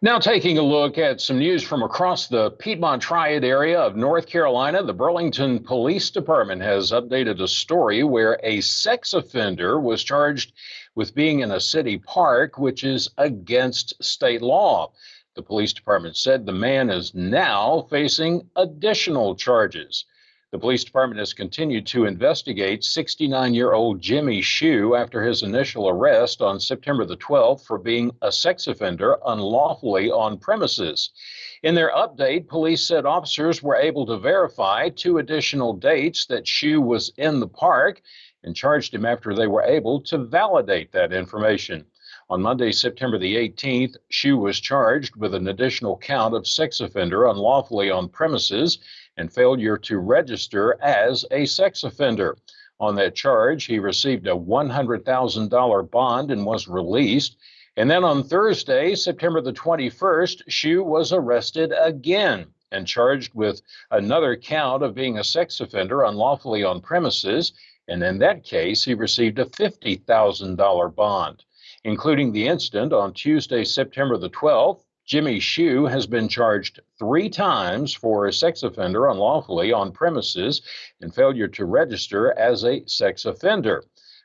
Now, taking a look at some news from across the Piedmont Triad area of North Carolina, the Burlington Police Department has updated a story where a sex offender was charged with being in a city park, which is against state law. The police department said the man is now facing additional charges. The police department has continued to investigate 69-year-old Jimmy Shue after his initial arrest on September the 12th for being a sex offender unlawfully on premises. In their update, police said officers were able to verify two additional dates that Shue was in the park and charged him after they were able to validate that information. On Monday, September the 18th, Shue was charged with an additional count of sex offender unlawfully on premises and failure to register as a sex offender. On that charge, he received a $100,000 bond and was released. And then on Thursday, September the 21st, Shue was arrested again and charged with another count of being a sex offender unlawfully on premises. And in that case, he received a $50,000 bond. Including the incident on Tuesday, September the 12th, Jimmy Shue has been charged 3 times for a sex offender unlawfully on premises and failure to register as a sex offender.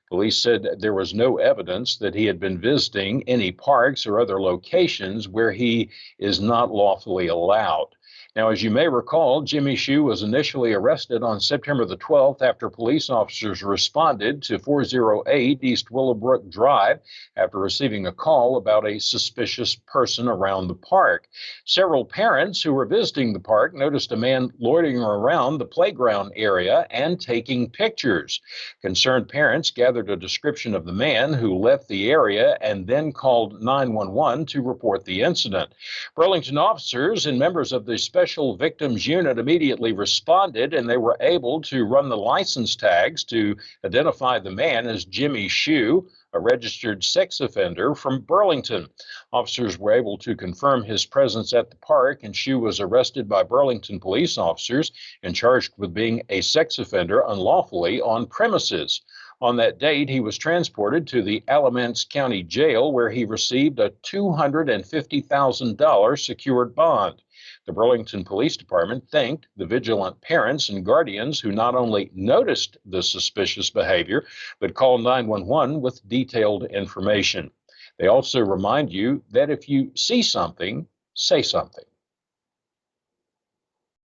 Police said there was no evidence that he had been visiting any parks or other locations where he is not lawfully allowed. Now, as you may recall, Jimmy Shue was initially arrested on September the 12th after police officers responded to 408 East Willowbrook Drive after receiving a call about a suspicious person around the park. Several parents who were visiting the park noticed a man loitering around the playground area and taking pictures. Concerned parents gathered a description of the man who left the area and then called 911 to report the incident. Burlington officers and members of the Special Victims Unit immediately responded, and they were able to run the license tags to identify the man as Jimmy Shue, a registered sex offender from Burlington. Officers were able to confirm his presence at the park, and Shue was arrested by Burlington police officers and charged with being a sex offender unlawfully on premises. On that date, he was transported to the Alamance County Jail, where he received a $250,000 secured bond. The Burlington Police Department thanked the vigilant parents and guardians who not only noticed the suspicious behavior, but called 911 with detailed information. They also remind you that if you see something, say something.